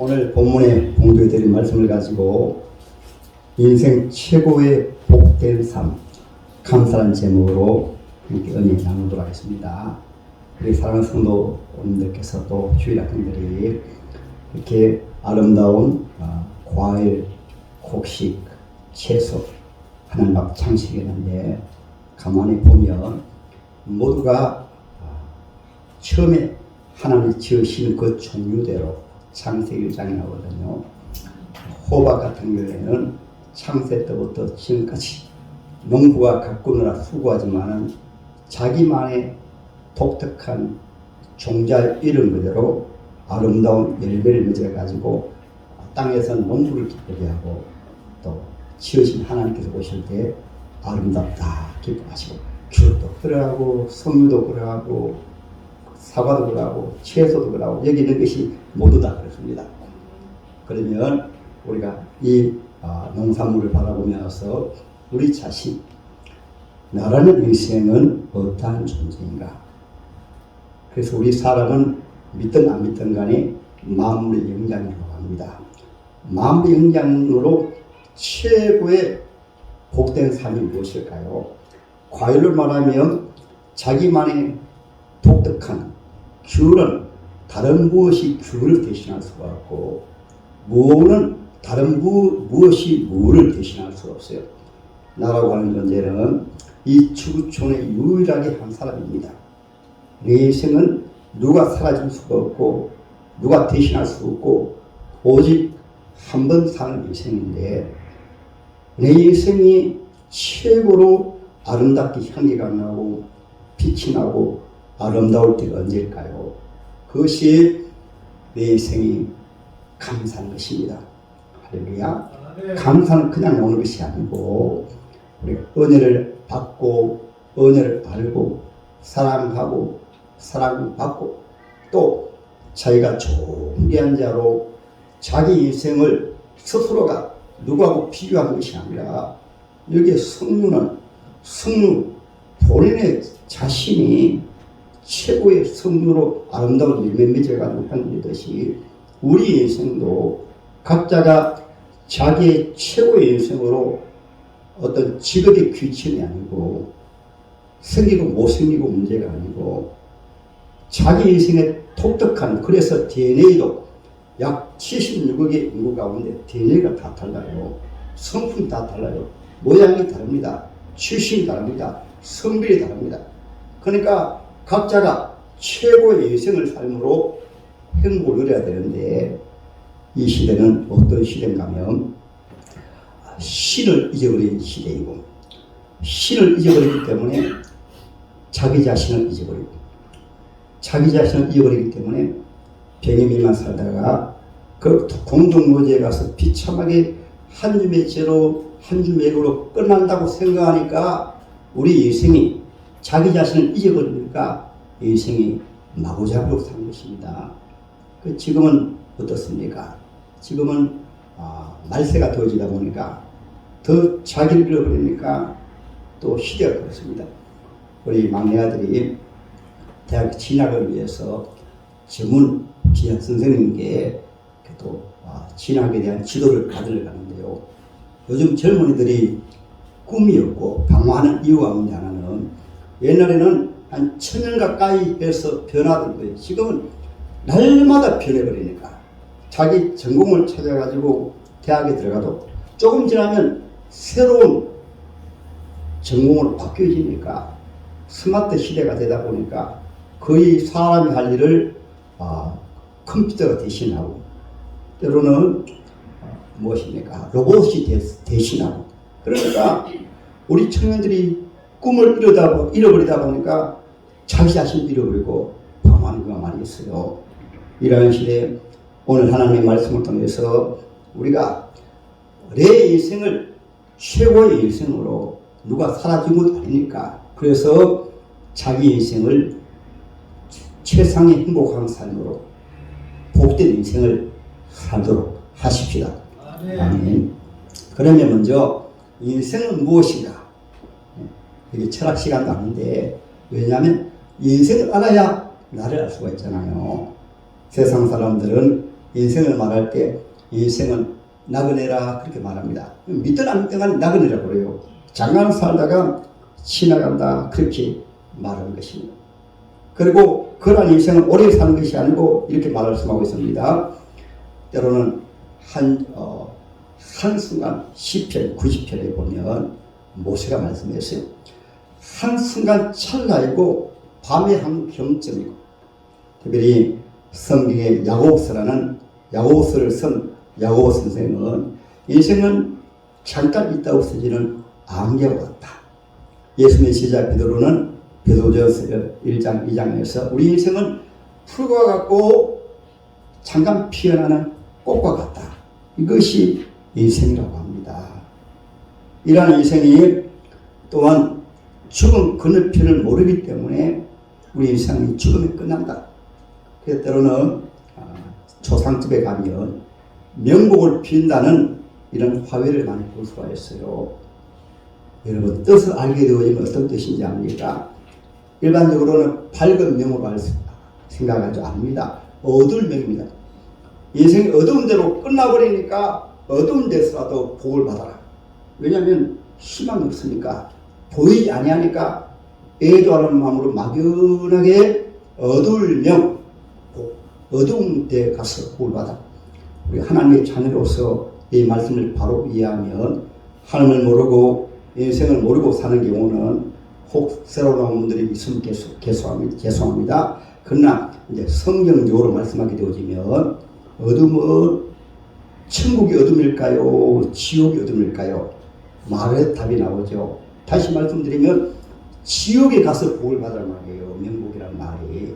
오늘 본문에 공부해드린 말씀을 가지고 인생 최고의 복된 삶, 감사한 제목으로 이렇게 은혜 나누도록 하겠습니다. 우리 사랑하는 성도님들께서 또 주일 학생들이 이렇게 아름다운 과일, 곡식, 채소, 하나님 앞 창식했는데 가만히 보면 모두가 처음에 하나님이 지으신 그 종류대로 창세기 1장에 나오거든요. 호박 같은 경우에는 창세 때부터 지금까지 농부가 가꾸느라 수고하지만은 자기만의 독특한 종자를 이룬 그대로 아름다운 열매를 맺어가지고 땅에서는 농부를 기쁘게 하고 또 지으신 하나님께서 오실 때 아름답다 기뻐하시고 귤도 그러하고 석류도 그러하고 사과도 그러하고 채소도 그러하고 여기 있는 것이 모두 다 그렇습니다. 그러면 우리가 이 농산물을 바라보면서 우리 자신 나라는 인생은 어떠한 존재인가. 그래서 우리 사람은 믿든 안 믿든 간에 마음의 영장이라고 합니다. 마음의 영장으로 최고의 복된 삶이 무엇일까요? 과일로 말하면 자기만의 독특한 귤은 다른 무엇이 귤을 대신할 수가 없고 무는 다른 무엇이 무를 대신할 수가 없어요. 나라고 하는 존재는 이 지구촌에 유일하게 한 사람입니다. 내 인생은 누가 사라질 수가 없고 누가 대신할 수 없고 오직 한 번 사는 인생인데 내 인생이 최고로 아름답게 향기가 나고 빛이 나고 아름다울 때가 언제일까요? 그것이 내 인생이 감사한 것입니다. 할렐루야. 감사는 그냥 나오는 것이 아니고 우리가 은혜를 받고 은혜를 알고 사랑하고 사랑받고 또 자기가 존귀한 자로 자기 인생을 스스로가 누구하고 비교하는 것이 아니라 여기에 성류 본인의 자신이 최고의 성류로 아름다운 열매 맺어가는 편이듯이 우리 인생도 각자가 자기의 최고의 인생으로 어떤 직업의 귀천이 아니고 생기고 못 생기고 문제가 아니고 자기 인생의 독특한 그래서 DNA도 약 76억의 인구 가운데 DNA가 다 달라요. 성품이 다 달라요. 모양이 다릅니다. 출신이 다릅니다. 성별이 다릅니다. 그러니까 각자가 최고의 인생을 삶으로 행복을 누려야 되는데 이 시대는 어떤 시대인가 하면 신을 잊어버린 시대이고 신을 잊어버리기 때문에 자기 자신을 잊어버리고 자기 자신을 잊어버리기 때문에 병에미만 살다가 그 공동묘지에 가서 비참하게 한 줌의 죄로 한 줌의 액으로 끝난다고 생각하니까 우리 인생이 자기 자신을 잊어버리니까 인생이 마구잡이로 사는 것입니다. 지금은 어떻습니까? 지금은 말세가 더워지다 보니까 더 자기를 잃어버리니까 또 시대가 그렇습니다. 우리 막내 아들이 대학 진학을 위해서 전문 기자 선생님께 또 진학에 대한 지도를 받으러 가는데요. 요즘 젊은이들이 꿈이 없고 방황하는 이유 가운데 하나는 옛날에는 한 1000년 가까이 해서 변하던 거예요. 지금은 날마다 변해버리니까 자기 전공을 찾아가지고 대학에 들어가도 조금 지나면 새로운 전공으로 바뀌어지니까 스마트 시대가 되다 보니까 거의 사람이 할 일을 컴퓨터가 대신하고 때로는 무엇입니까? 로봇이 대신하고 그러니까 우리 청년들이 꿈을 잃어버리다 보니까 자기 자신도 잃어버리고 방황하는 거 많이 있어요. 이러한 시대에 오늘 하나님의 말씀을 통해서 우리가 내 인생을 최고의 인생으로 누가 사라진 것 아니니까 그래서 자기 인생을 최상의 행복한 삶으로 복된 인생을 살도록 하십시다. 아멘. 그러면 먼저 인생은 무엇인가? 이게 철학 시간도 아닌데 왜냐하면 인생을 알아야 나를 알 수가 있잖아요. 세상 사람들은 인생을 말할 때 인생은 나그네라 그렇게 말합니다. 믿든 안 믿든 간 나그네라고 그래요. 잠깐 살다가 지나간다 그렇게 말하는 것입니다. 그리고 그러한 인생은 오래 사는 것이 아니고 이렇게 말씀하고 있습니다. 때로는 한순간 시편 90편에 보면 모세가 말씀했어요. 한순간 찰나이고 밤의 한 경점이고, 특별히 성경의 야고보서라는 야고보서를 쓴 야고보 선생은 인생은 잠깐 있다 없어지는 안개와 같다. 예수님의 제자 베드로는 베드로전서 1장 2장에서 우리 인생은 풀과 같고 잠깐 피어나는 꽃과 같다. 이것이 인생이라고 합니다. 이러한 인생이 또한 죽음 그늘편을 모르기 때문에 우리 인생이 죽음에 끝난다. 그래서 때로는 조상집에 가면 명복을 빈다는 이런 화훼를 많이 볼 수가 있어요. 여러분 뜻을 알게 되어지면 어떤 뜻인지 압니까? 일반적으로는 밝은 명으로 생각하지 않습니다. 어두운 명입니다. 인생이 어두운 대로 끝나버리니까 어두운 데서라도 복을 받아라. 왜냐하면 희망이 없으니까, 보이지 아니하니까 애도하는 마음으로 막연하게 어두운 명, 어두운 데 가서 복을 받아. 우리 하나님의 자녀로서 이 말씀을 바로 이해하면 하나님을 모르고 인생을 모르고 사는 경우는 혹 새로 나온 분들이 있으면 죄송합니다. 그러나 이제 성경적으로 말씀하게 되어지면 어둠은 천국이 어둠일까요? 지옥이 어둠일까요? 말의 답이 나오죠. 다시 말씀드리면 지옥에 가서 복을 받으란 말이에요. 명복이란 말이.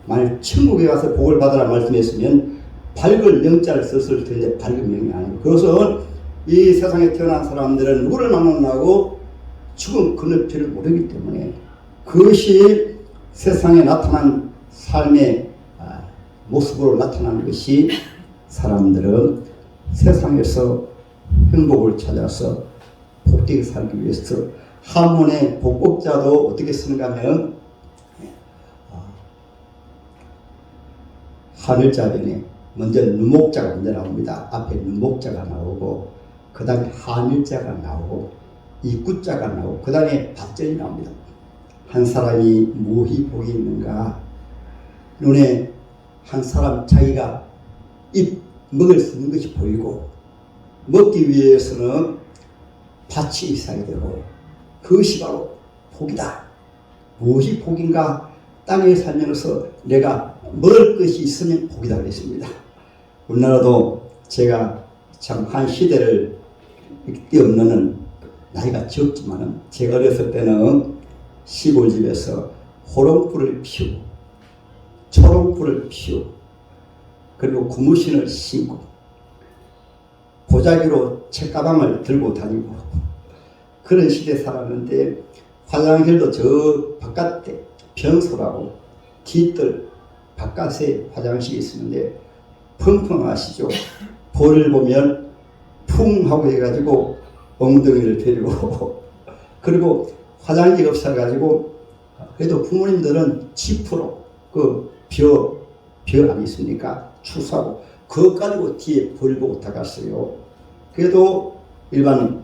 만약 천국에 가서 복을 받으란 말씀했으면 밝은 명자를 썼을 텐데 밝은 명이 아니고, 그것은 이 세상에 태어난 사람들은 누구를 만나고 죽음 그늘편을 모르기 때문에 그것이 세상에 나타난 삶의 모습으로 나타나는 것이, 사람들은 세상에서 행복을 찾아서 복되게 살기 위해서 한문의 복곡자도 어떻게 쓰는가 하면 한일자변에 먼저 누목자가 먼저 나옵니다. 앞에 누목자가 나오고 그 다음에 한일자가 나오고 입구자가 나오고 그 다음에 밭전이 나옵니다. 한 사람이 무엇이 복이 있는가? 눈에 한 사람 자기가 먹을 수 있는 것이 보이고, 먹기 위해서는 밭이 있어야 되고, 그것이 바로 복이다. 무엇이 복인가? 땅에 살면서 내가 먹을 것이 있으면 복이다 그랬습니다. 우리나라도 제가 참 한 시대를 뛰어넘는 나이가 적지만은 제가 어렸을 때는 시골집에서 호롱불을 피우고 초롱불을 피우고 그리고 고무신을 신고 보자기로 책가방을 들고 다니고 그런 시대에 살았는데, 화장실도 저 바깥에 변소라고 뒤뜰 바깥에 화장실이 있었는데 펑펑하시죠. 볼을 보면 풍 하고 해가지고 엉덩이를 데리고 그리고 화장지가 없어가지고, 그래도 부모님들은 지프로 벼 아니십니까? 추수하고 그거 가지고 뒤에 볼 보고 다갔어요. 그래도 일반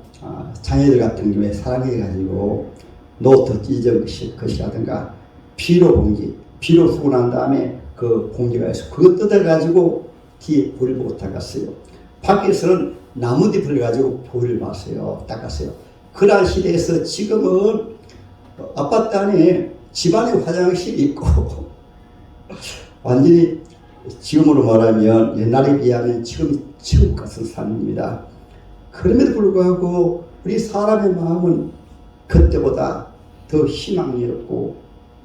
자녀들 같은 경우에 사랑해가지고 노트 찢은 것이라든가 비로 쓰고 난 다음에 그 봉지가 있어 그거 뜯어가지고 뒤에 볼을 보고 닦았어요. 밖에서는 나무잎을 가지고 볼을 봤어요. 닦았어요. 그러한 시대에서 지금은 아파트 안에 집안에 화장실이 있고 완전히 지금으로 말하면 옛날에 비하면 지금이 천국 같은 삶입니다. 그럼에도 불구하고 우리 사람의 마음은 그때보다 더 희망이었고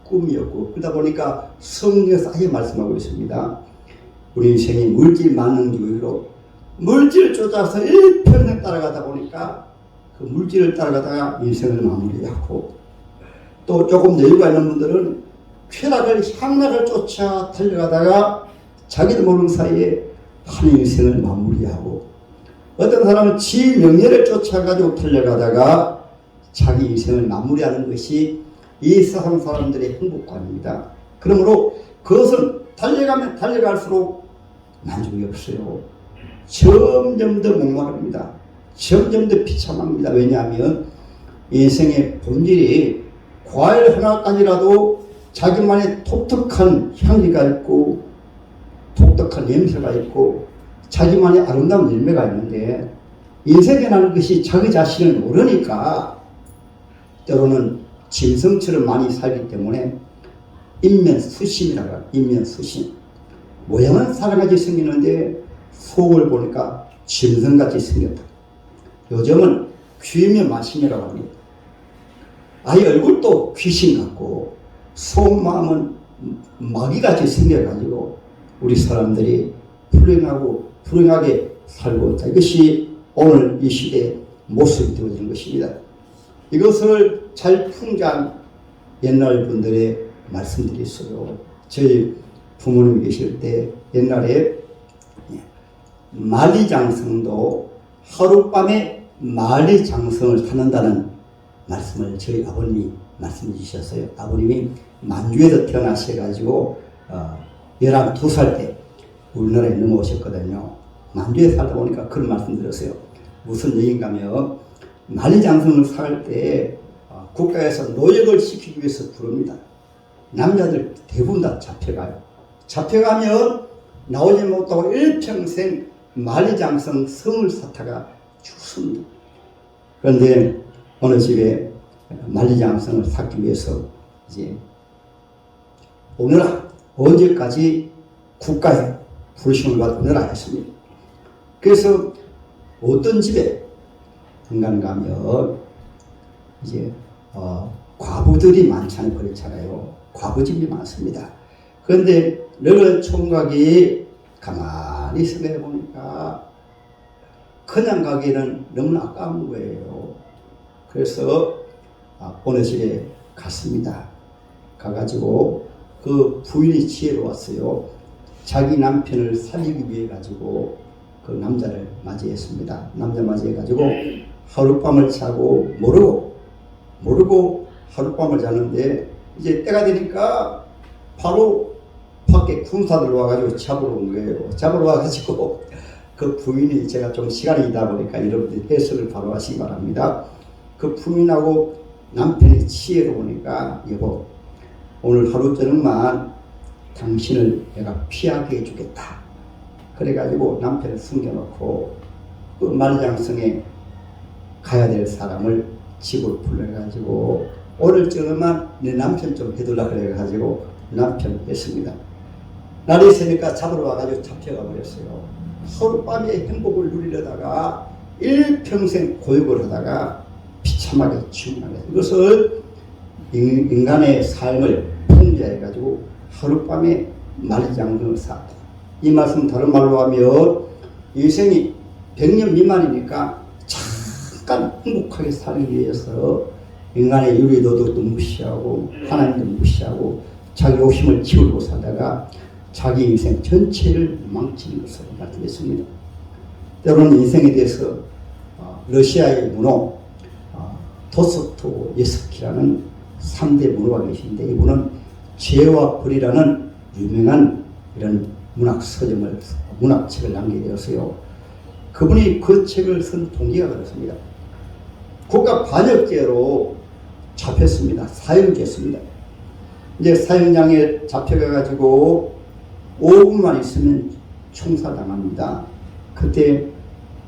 꿈이었고, 그러다 보니까 성경에서 아예 말씀하고 있습니다. 우리 인생이 물질 만능주의로 물질을 쫓아서 일평생 따라가다 보니까 그 물질을 따라가다가 인생을 마무리하고, 또 조금 여유가 있는 분들은 쾌락을 향락을 쫓아 달려가다가 자기도 모르는 사이에 한 인생을 마무리하고, 어떤 사람은 지 명예를 쫓아가지고 달려가다가 자기 인생을 마무리하는 것이 이 세상 사람들의 행복관입니다. 그러므로 그것은 달려가면 달려갈수록 만족이 없어요. 점점 더 목마릅니다. 점점 더 비참합니다. 왜냐하면 인생의 본질이 과일 하나까지라도 자기만의 독특한 향기가 있고 독특한 냄새가 있고 자기만의 아름다운 열매가 있는데 인생이라는 것이 자기 자신을 모르니까 때로는 짐승처럼 많이 살기 때문에 인면수심이라고 해요. 인면수심. 모양은 사람같이 생기는데 속을 보니까 짐승같이 생겼다. 요즘은 귀면 마신이라고 합니다. 아예 얼굴도 귀신 같고 속마음은 마귀같이 생겨가지고 우리 사람들이 불행하게 살고 있다. 이것이 오늘 이 시대의 모습이 되어지는 것입니다. 이것을 잘 풍자한 옛날 분들의 말씀들이 있어요. 저희 부모님이 계실 때 옛날에 만리장성도 하룻밤에 만리장성을 타는다는 말씀을 저희 아버님이 말씀해 주셨어요. 아버님이 만주에서 태어나셔가지고 12살 때 우리나라에 넘어오셨거든요. 만주에 살다 보니까 그런 말씀 드렸어요. 무슨 얘기인가면 만리장성을 살 때 국가에서 노역을 시키기 위해서 부릅니다. 남자들 대부분 다 잡혀가요. 잡혀가면 나오지 못하고 일평생 만리장성 성을 사다가 죽습니다. 그런데 어느 집에 만리장성을 샀기 위해서 이제 오너라, 언제까지 국가에 부르심을 받아 오너라 했습니다. 그래서 어떤 집에 인간 가면 이제 과부들이 많잖아요. 그렇잖아요. 과부집이 많습니다. 그런데 너는 총각이 가만히 생각해 보니까 그냥 가기에는 너무 아까운 거예요. 그래서 어느 집에 갔습니다. 가가지고 그 부인이 지혜로웠어요. 자기 남편을 살리기 위해 가지고 그 남자를 맞이했습니다. 남자 맞이해가지고 하룻밤을 자고 모르고 하룻밤을 자는데 이제 때가 되니까 바로 밖에 군사들 와가지고 잡으러 온 거예요. 잡으러 와가지고 그 부인이, 제가 좀 시간이 있다 보니까 여러분들이 해석을 바로 하시기 바랍니다. 그 부인하고 남편이 지혜로우니까 여보, 오늘 하루 저녁만 당신을 내가 피하게 해주겠다. 그래가지고 남편을 숨겨놓고 그 만리장성에 가야 될 사람을 집으로 불러가지고 오늘 저녁만 내 남편 좀 해둘라 그래가지고 남편을 했습니다. 날이 새니까 잡으러 와가지고 잡혀가 버렸어요. 하룻밤에 행복을 누리려다가 일평생 고육을 하다가 비참하게 죽나게, 이것을 인간의 삶을 풍자해가지고 하룻밤에 만리장성을 쌓았다. 이 말씀 다른 말로 하면 인생이 100년 미만이니까 잠깐 행복하게 살기 위해서 인간의 윤리도덕도 무시하고 하나님도 무시하고 자기 욕심을 키우고 살다가 자기 인생 전체를 망치는 것으로 말씀했습니다. 때로는 인생에 대해서 러시아의 문호 도스토옙스키라는 3대 문호가 계신데, 이분은 죄와 벌이라는 유명한 이런 문학책을 남기되었어요. 그분이 그 책을 쓴 동기가 그렇습니다. 국가 반역죄로 잡혔습니다. 사형됐습니다. 이제 사형장에 잡혀가가지고 5분만 있으면 총살당합니다. 그때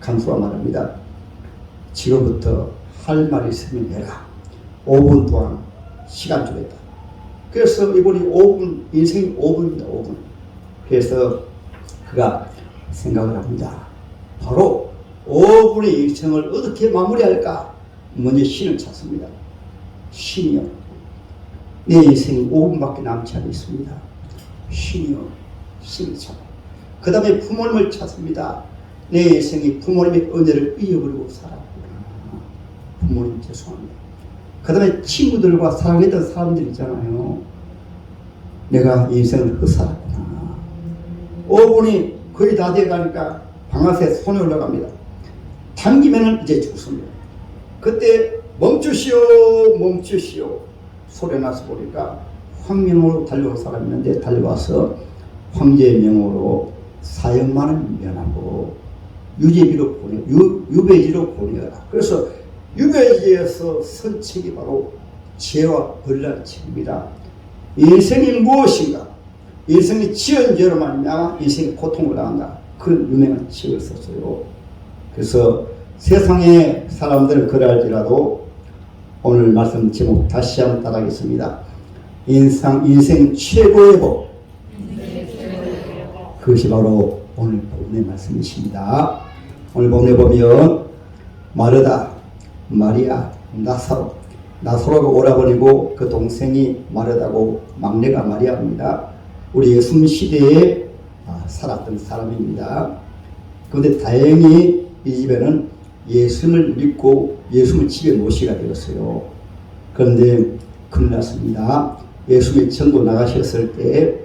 간수가 말합니다. 지금부터 할 말이 있으면 해라. 5분 동안 시간 주겠다. 그래서 이분이 5분, 인생이 5분입니다. 5분. 그래서 그가 생각을 합니다. 바로 5분의 일생을 어떻게 마무리할까? 먼저 신을 찾습니다. 신이요, 내 인생이 5분밖에 남지 않았습니다. 신이요, 신을 찾아. 그 다음에 부모님을 찾습니다. 내 인생이 부모님의 은혜를 잊어버리고 살았구나. 부모님 죄송합니다. 그 다음에 친구들과 사랑했던 사람들 있잖아요. 내가 인생을 헛살았구나. 5분이 거의 다 돼가니까 방아쇠 손이 올라갑니다. 당기면은 이제 죽습니다. 그때 멈추시오 소리 나서 보니까 황명으로 달려온 사람이 있는데 달려와서 황제의 명으로 사형만은 면하고 유배지로 보내라. 그래서 유배지에서 선책이 바로 죄와 벌란 책입니다. 인생이 무엇인가? 인생이 지은 죄로 말미암아 인생이 고통을 당한다. 그런 유명한 책을 썼어요. 그래서 세상의 사람들은 그럴지라도 오늘 말씀 제목 다시 한번 따라하겠습니다. 인생 최고의 복. 그것이 바로 오늘 본문의 말씀이십니다. 오늘 본문에 보면 마르다, 마리아, 나사로가 오라버니고 그 동생이 마르다고 막내가 마리아입니다. 우리 예수님 시대에 살았던 사람입니다. 그런데 다행히 이 집에는 예수님을 믿고 예수님을 집에 모시게 되었어요. 그런데 큰일 났습니다. 예수님이 전도 나가셨을 때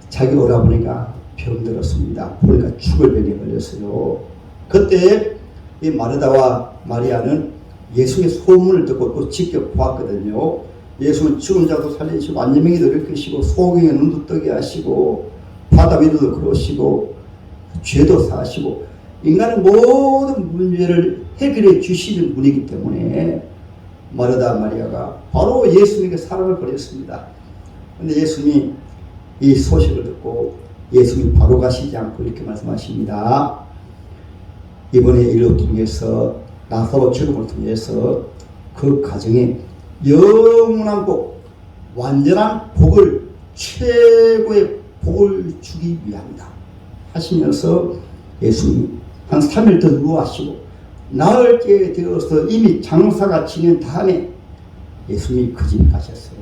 자기 오라버니가 병들었습니다. 보니까 죽을 병에 걸렸어요. 그때 이 마르다와 마리아는 예수의 소문을 듣고 또 직접 보았거든요. 예수는 죽은 자도 살리시고 안전병이도 일으키시고 소경의 눈도 뜨게 하시고 바다 위로도 걸으시고 죄도 사하시고 인간의 모든 문제를 해결해 주시는 분이기 때문에 마르다 마리아가 바로 예수님에게 사랑을 보냈습니다. 그런데 예수님이 이 소식을 듣고 예수님이 바로 가시지 않고 이렇게 말씀하십니다. 이번에 일을 통해서 나사로 죽음을 통해서 그 가정에 영원한 복, 완전한 복을, 최고의 복을 주기 위함이다 하시면서 예수님이 한 3일 더 누워하시고 나흘 때 되어서 이미 장사가 지낸 다음에 예수님이 그 집에 가셨어요.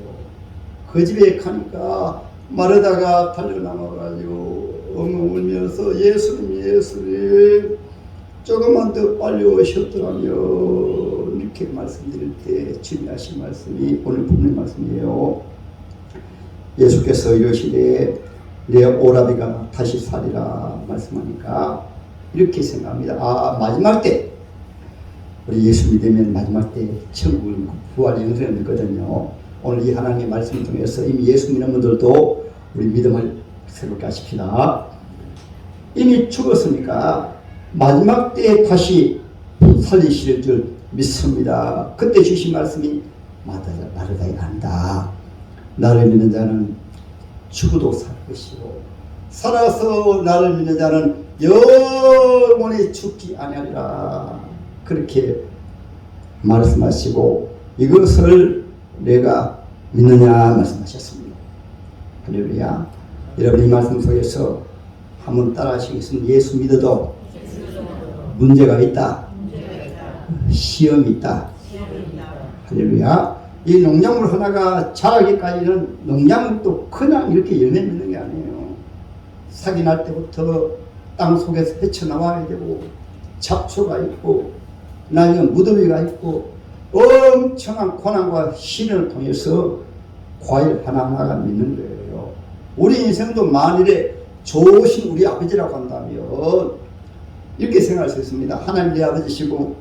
그 집에 가니까 마르다가 달려나와가지고 엉엉 울면서 예수님 조금만 더 빨리 오셨더라면 이렇게 말씀드릴 때 주님하신 말씀이 오늘 본문의 말씀이에요. 예수께서 이러시되 내 오라비가 다시 살리라 말씀하니까 이렇게 생각합니다. 마지막 때 우리 예수 믿으면 마지막 때 천국은 부활 영생을 믿거든요. 오늘 이 하나님의 말씀을 통해서 이미 예수 믿는 분들도 우리 믿음을 새롭게 하십시다. 이미 죽었으니까 마지막 때에 다시 살리실 줄 믿습니다. 그때 주신 말씀이 마르다가 아니다. 나를 믿는 자는 죽어도 살 것이고 살아서 나를 믿는 자는 영원히 죽지 아니하리라. 그렇게 말씀하시고 이것을 내가 믿느냐 말씀하셨습니다. 할렐루야. 여러분 이 말씀 속에서 한번 따라 하시겠습니다. 예수 믿어도 문제가 있다. 시험이 있다. 할렐루야. 이 농작물 하나가 자라기까지는 농작물도 그냥 이렇게 열매 맺는 게 아니에요. 삭이 날 때부터 땅 속에서 헤쳐나와야 되고 잡초가 있고 나중에 무더위가 있고 엄청난 고난과 시련을 통해서 과일 하나하나가 맺는 거예요. 우리 인생도 만일에 좋으신 우리 아버지라고 한다면 이렇게 생각할 수 있습니다. 하나님 내 아버지시고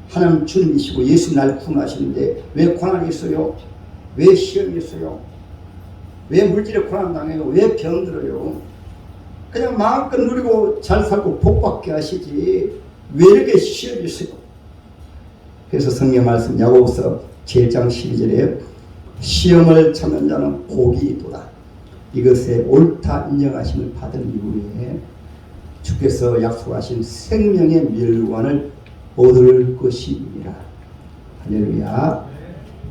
하나님 주님이시고 예수 날 구원하시는데 왜 고난이 있어요? 왜 시험이 있어요? 왜 물질에 고난 당해요? 왜 병들어요? 그냥 마음껏 누리고 잘 살고 복받게 하시지 왜 이렇게 시험이 있어요? 그래서 성경 말씀 야고보서 7장 12절에 시험을 참는 자는 복이 있도다. 이것에 옳다 인정하심을 받은 이후에 주께서 약속하신 생명의 멸관을 얻을 것입니다. 할렐루야.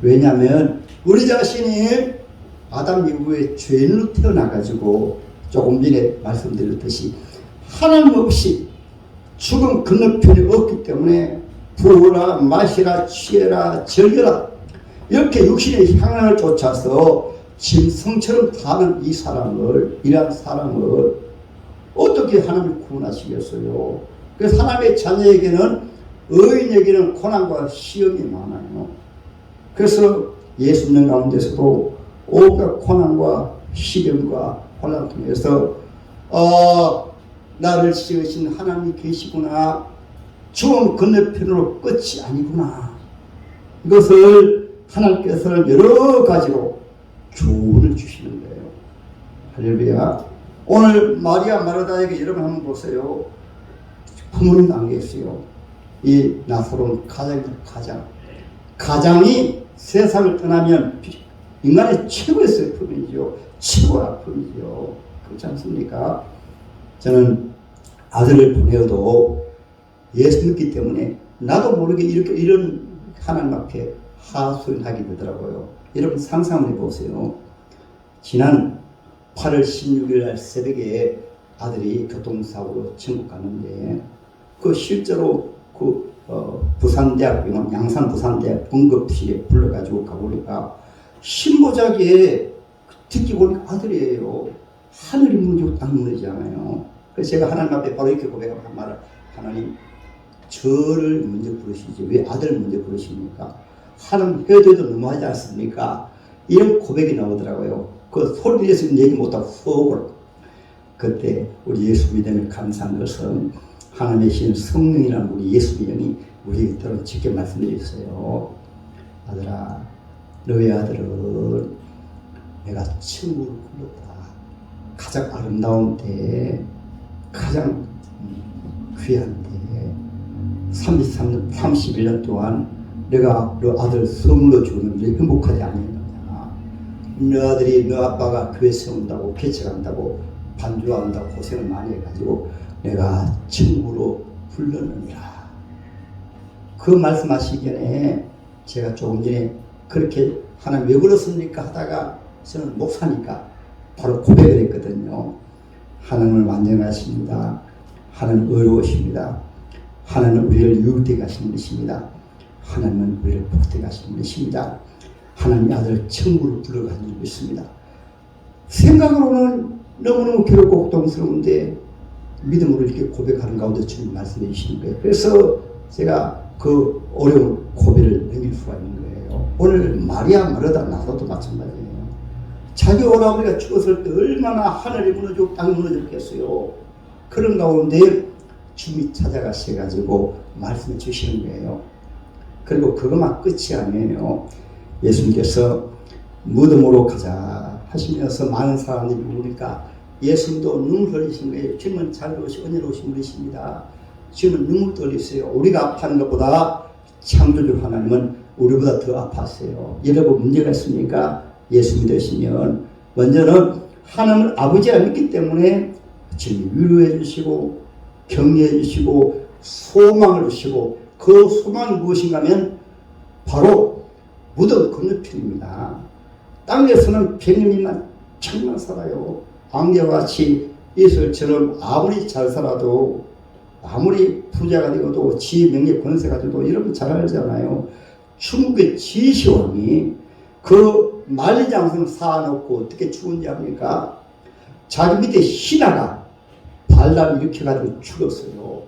왜냐하면 우리 자신이 아담 이후에 죄인으로 태어나가지고 조금 전에 말씀드렸듯이 하나님 없이 죽음 건너편이 없기 때문에 부어라 마시라 취해라 즐겨라 이렇게 육신의 향락을 쫓아서 짐승처럼 타는 이러한 사람을 어떻게 하나님이 구원하시겠어요? 그래서 하나님의 자녀에게는 의인에게는 고난과 시험이 많아요. 그래서 예수 믿는 가운데서도 온갖 고난과 시련과 혼란 통해서 나를 지으신 하나님이 계시구나. 죽음 건너편으로 끝이 아니구나. 이것을 하나님께서 여러 가지로 교훈을 주시는 거예요. 할렐루야. 오늘 마리아 마르다에게 여러분 한번 보세요. 부모님도 안 계세요. 이 나사로는 가장이 세상을 떠나면 인간의 최고의 슬픔이죠. 최고의 아픔이죠. 그렇지 않습니까? 저는 아들을 보내어도 예수 믿기 때문에 나도 모르게 이런 하나님 앞에 하소연하게 되더라고요. 여러분 상상을 해보세요. 지난 8월 16일 날 새벽에 아들이 교통사고로 천국 갔는데 그 실제로 부산대학 양산 부산대학 응급실에 불러가지고 가보니까 신보자기에 듣기 보니까 아들이에요. 하늘이 무너지고 땅 무너지잖아요. 그래서 제가 하나님 앞에 바로 이렇게 고백하고 한 말을, 하나님 저를 먼저 부르시지 왜 아들을 먼저 부르십니까? 하나님 헤어져도 너무하지 않습니까? 이런 고백이 나오더라고요. 그 소리 내서 얘기 못하고 후억으로. 그때 우리 예수 믿음을 감사한 것은 하나님의 신 성령이라는 우리 예수 믿음이 우리에게 들어 직접 말씀드렸어요. 아들아, 너의 아들은 내가 친구를 불렀다. 가장 아름다운 때, 가장 귀한 때, 31년 동안 내가 너 아들 선물로 주는 행복하지 않았느냐. 너 아들이 너 아빠가 교회 세운다고 개척한다고 반주한다고 고생을 많이 해가지고 내가 친구로 불렀느니라. 그 말씀하시기 전에 제가 조금 전에 그렇게 하나님 왜 그렇습니까 하다가 저는 목사니까 바로 고백을 했거든요. 하나님은 완전하십니다. 하나님은 의로우십니다. 하나님은 우리를 유익되게 하시는 것입니다. 하나님은 우리를 복되게 하시는 것입니다. 하나님의 아들 천국으로 불러가는 것입니다. 생각으로는 너무너무 괴롭고 고통스러운데 믿음으로 이렇게 고백하는 가운데 주님 말씀해 주시는 거예요. 그래서 제가 그 어려운 고백을 넘길 수가 있는 거예요. 오늘 마리아 마르다 나사로도 마찬가지예요. 자기 오라버니가 죽었을 때 얼마나 하늘이 무너지고 땅이 무너졌겠어요. 그런 가운데 주님이 찾아가셔가지고 말씀해 주시는 거예요. 그리고 그것만 끝이 아니에요. 예수님께서 무덤으로 가자 하시면서 많은 사람들이 부르니까 예수님도 눈물 흘리신 거예요. 주님은 자비로우시고 은혜로우신 분이십니다. 주님은 눈물도 흘리세요. 우리가 아파하는 것보다 창조주 하나님은 우리보다 더 아팠어요. 여러분 문제가 있습니까? 예수 믿으시면 먼저는 하나님을 아버지가 믿기 때문에 주님이 위로해 주시고 격려해 주시고 소망을 주시고 그 소망이 무엇인가 하면 바로 무덤 건너편입니다. 땅에서는 100년이나 천만 살아요. 안개같이 이슬처럼 아무리 잘 살아도 아무리 부자가 되어도 지 명예 권세 가지고도 여러분 잘 알잖아요. 중국의 지시왕이 그 만리장성 쌓아놓고 어떻게 죽은지 압니까? 자기 밑에 신하가 반란을 일으켜가지고 죽었어요.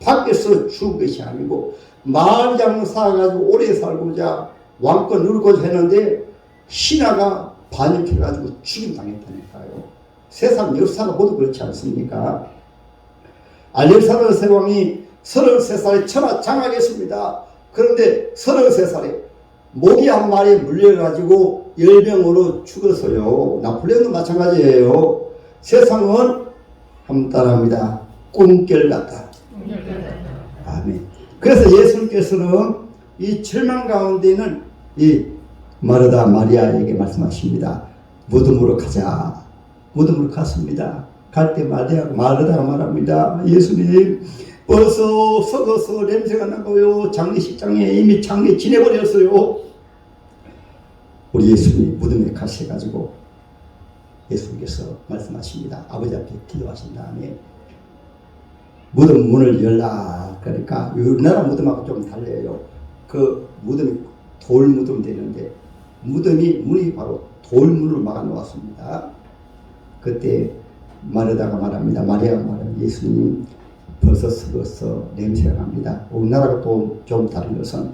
밖에서 죽은 것이 아니고 만리장성 쌓아가지고 오래 살고자 왕권 누르고자 했는데 신하가 반역해가지고 죽임당했다니까요. 세상 역사가 모두 그렇지 않습니까? 알렉산더 왕이 33살에 천하장하겠습니다. 그런데 33살에 모기 한 마리에 물려가지고 열병으로 죽었어요. 나폴레옹도 마찬가지예요. 세상은 한번 따라합니다. 꿈결 같다. 아멘. 그래서 예수님께서는 이 절망 가운데는 이 마르다 마리아에게 말씀하십니다. 무덤으로 가자. 무덤으로 갔습니다. 갈 때 마르다가 말합니다. 예수님 벌써 썩어서 냄새가 나고요. 장례식장에 이미 장례 지내버렸어요. 우리 예수님이 무덤에 가셔가지고 예수님께서 말씀하십니다. 아버지 앞에 기도하신 다음에 무덤 문을 열라. 그러니까 우리나라 무덤하고 좀 달라요. 그 무덤이 돌 무덤 되는데 문이 바로 돌문으로 막아 놓았습니다. 그때 마르다가 말합니다. 마리아가 말합니다. 예수님 벌써 썩어서 냄새가 납니다. 우리나라가 또 좀 다른 것은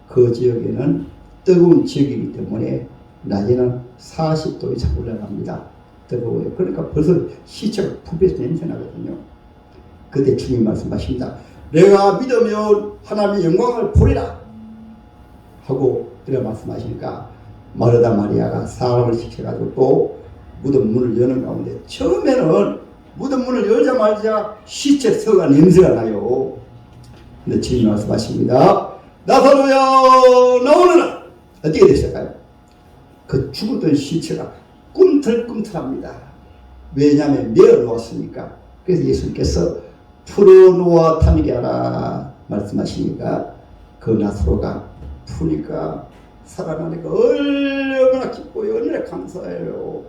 그 지역에는 뜨거운 지역이기 때문에 낮에는 40도 이상 올라갑니다. 뜨거워요. 그러니까 벌써 시체가 부패해서 냄새 나거든요. 그때 주님 말씀하십니다. 내가 믿으면 하나님의 영광을 보리라 하고 그래 말씀하시니까 마르다 마리아가 사람을 시켜가지고 또 무덤 문을 여는 가운데 처음에는 무덤 문을 열자마자 시체 서가 냄새가 나요. 근데 주님 말씀하십니다. 나사로야 나오너라. 어떻게 되실까요? 그 죽었던 시체가 꿈틀꿈틀합니다. 왜냐하면 메어 놓았으니까. 그래서 예수님께서 풀어놓아 타니게 하라 말씀하시니까 그 나사로가 푸니까 살아나니까 얼마나 기뻐요. 얼마나 감사해요.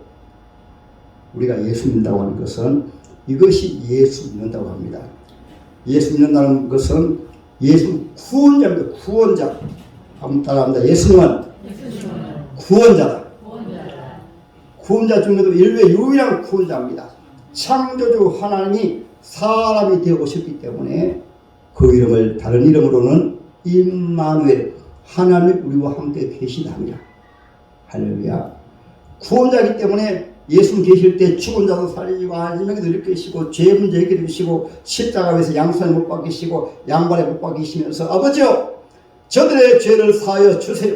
우리가 예수 믿는다고 하는 것은 이것이 예수 믿는다고 합니다. 예수 믿는다는 것은 예수 구원자입니다. 구원자. 한번 따라합니다. 예수님은 구원자다. 구원자 중에도 인류의 유일한 구원자입니다. 창조주 하나님이 사람이 되어 오셨기 때문에 그 이름을 다른 이름으로는 임마누엘, 하나님이 우리와 함께 계시답니다. 할렐루야. 구원자이기 때문에 예수님 계실 때 죽은 자도 살리시고 안진병도 일으키시고 죄 문제 해결해 주시고 십자가에서 양손에 못 박히시고 양발에 못 박히시면서 아버지요 저들의 죄를 사하여 주세요.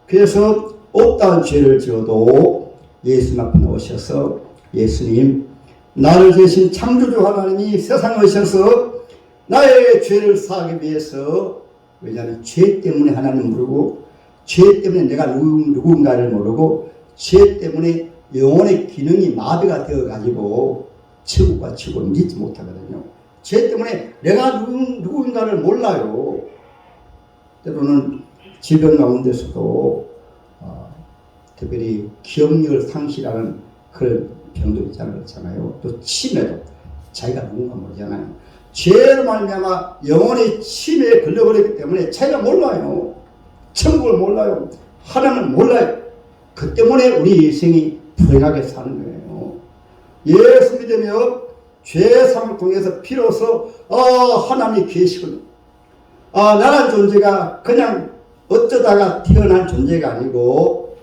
그래서 없다는 죄를 지어도 예수님 앞에 나오셔서 예수님 나를 대신 창조주 하나님이 세상에 오셔서 나의 죄를 사하기 위해서 왜냐하면 죄 때문에 하나님 모르고 죄 때문에 내가 누군가를 모르고 죄 때문에 영혼의 기능이 마비가 되어가지고 천국과 지옥을 믿지 못하거든요. 죄 때문에 내가 누군가를 몰라요. 때로는 질병 가운데서도 특별히 기억력을 상실하는 그런 병도 있잖아요. 또 치매도 자기가 누군가 모르잖아요. 죄로 말미암아 영혼의 치매에 걸려버렸기 때문에 자기가 몰라요. 천국을 몰라요. 하나님을 몰라요. 그 때문에 우리 인생이 불행하게 사는 거예요. 예수 믿으며 죄사함을 통해서 비로소 하나님이 계시군요. 나란 존재가 그냥 어쩌다가 태어난 존재가 아니고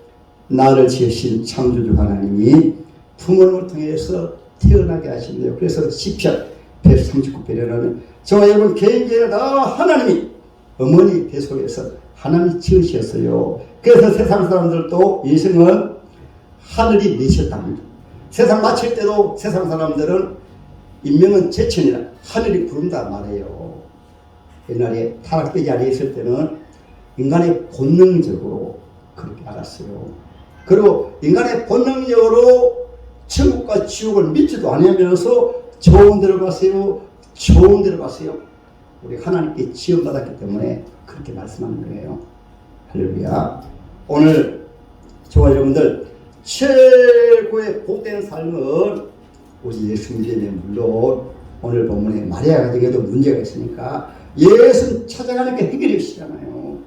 나를 지으신 창조주 하나님이 부모님을 통해서 태어나게 하신대요. 그래서 시편 139편에는 저와 여러분 개인개인을 다 하나님이 어머니 뱃속에서 하나님이 지으셨어요. 그래서 세상 사람들도 인생은 하늘이 내셨답니다. 세상 마칠 때도 세상 사람들은 인명은 제천이라 하늘이 부른다 말해요. 옛날에 타락되지 않았을 때는 인간의 본능적으로 그렇게 알았어요. 그리고 인간의 본능적으로 천국과 지옥을 믿지도 않으면서 좋은 데로 가세요. 좋은 데로 가세요. 우리 하나님께 지원받았기 때문에 그렇게 말씀하는 거예요. 할렐루야. 오늘 저와 여러분들 최고의 복된 삶은 오직 예수 믿으면 물론 오늘 본문에 마리아 가정에도 문제가 있으니까 예수 찾아가는 게 해결이 시잖아요.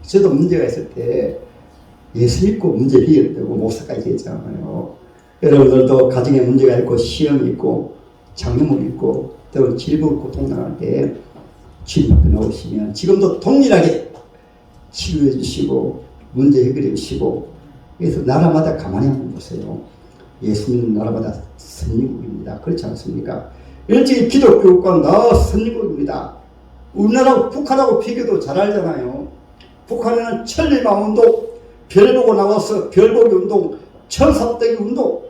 저도 문제가 있을 때 예수 믿고 문제 해결되고 목사까지 했잖아요. 여러분들도 가정에 문제가 있고 시험이 있고 장애물이 있고 또는 질병 고통 당할 때 주님 앞에 나오시면 지금도 동일하게 치유해 주시고 문제 해결해 주시고 그래서 나라마다 가만히 한번 보세요. 예수 믿는 나라마다 선진국입니다. 그렇지 않습니까? 일찍이 기독교국가 다 선진국입니다. 우리나라하고 북한하고 비교도 잘 알잖아요. 북한에는 천리마운동, 별 보고 나와서 별보기 운동, 천삽대기 운동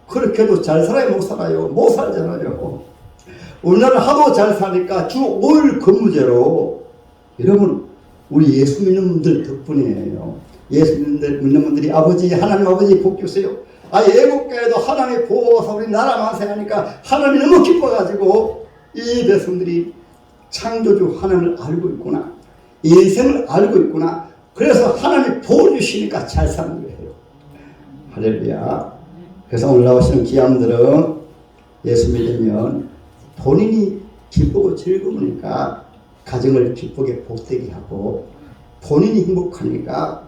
그렇게도 잘 살아요? 못 살아요? 못 살잖아요. 우리나라는 하도 잘 사니까 주 5일 근무제로 여러분 우리 예수 믿는 분들 덕분이에요. 예수 믿는 분들이 아버지 하나님 아버지 복 주세요. 애국가에도 하나님의 보호사 우리 나라 만세하니까 하나님이 너무 기뻐가지고 이 백성들이 창조주 하나님을 알고 있구나. 인생을 알고 있구나. 그래서 하나님이 보호 주시니까 잘 사는 거예요. 할렐루야. 그래서 오늘 나오시는 귀함들은 예수 믿으면 본인이 기쁘고 즐거우니까 가정을 기쁘게 복되게 하고 본인이 행복하니까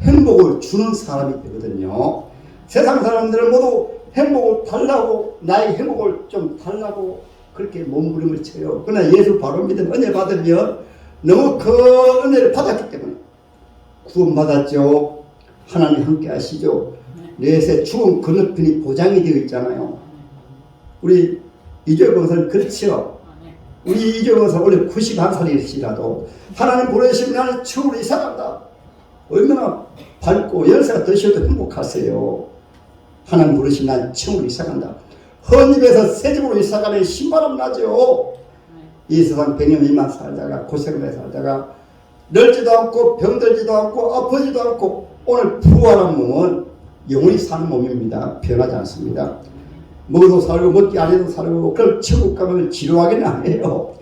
행복을 주는 사람이 되거든요. 세상 사람들은 모두 행복을 달라고 나의 행복을 좀 달라고 그렇게 몸부림을 쳐요. 그러나 예수 바로 믿으면 은혜 받으면 너무 큰 은혜를 받았기 때문에 구원받았죠. 하나님 함께 하시죠. 넷의 죽은 건너편이 보장이 되어 있잖아요. 우리 이주일 권사는 그렇죠. 우리 이주일 권사 원래 91살이시라도 하나님 보내시면 나는 처음으로 이사간다. 얼마나 밝고 연세가 드셔도 행복하세요. 하나님 부르신 난 천국으로 이사간다. 헌집에서 새 집으로 이사가면 신바람 나죠. 이 세상 100년만 살다가 고생을 해 살다가 늙지도 않고 병들지도 않고 아프지도 않고 오늘 부활한 몸은 영원히 사는 몸입니다. 변하지 않습니다. 먹어도 살고 먹기 안 해도 살고 그럼 천국 가면 지루하게는 안 해요.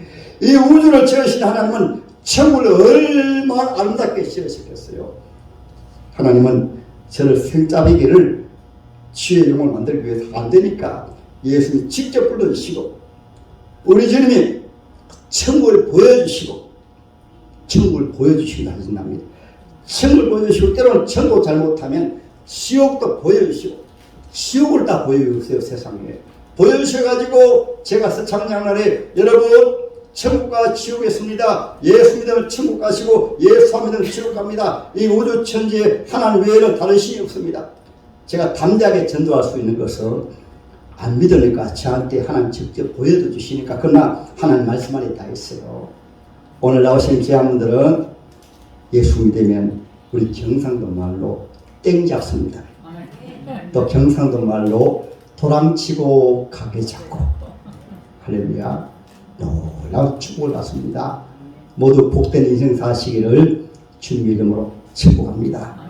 이 우주를 지으신 하나님은 천국을 얼마나 아름답게 지으셨겠어요. 하나님은 저를 생짜배기를 주의 영을 만들기 위해서 안 되니까 예수님이 직접 불러주시고 우리 주님이 천국을 보여주시고 천국을 보여주시기도 하신답니다. 천국을 보여주시고 때로는 천국 잘못하면 지옥도 보여주시고 지옥을 다 보여주세요. 세상에 보여주셔가지고 제가 창량날에 여러분 천국과 지옥에 있습니다. 예수 믿으면 천국 가시고 예수 안 믿으면 지옥 갑니다. 이 우주 천지에 하나님 외에는 다른 신이 없습니다. 제가 담대하게 전도할 수 있는 것은 안 믿으니까 저한테 하나님 직접 보여줘 주시니까 그러나 하나님 말씀 안에 다 있어요. 오늘 나오신 제자분들은 예수 믿으면 우리 경상도 말로 땡 잡습니다. 또 경상도 말로 도랑치고 가게 잡고 할렐루야 놀라운 축복을 받습니다. 모두 복된 인생 사시기를 주님의 이름으로 축복합니다.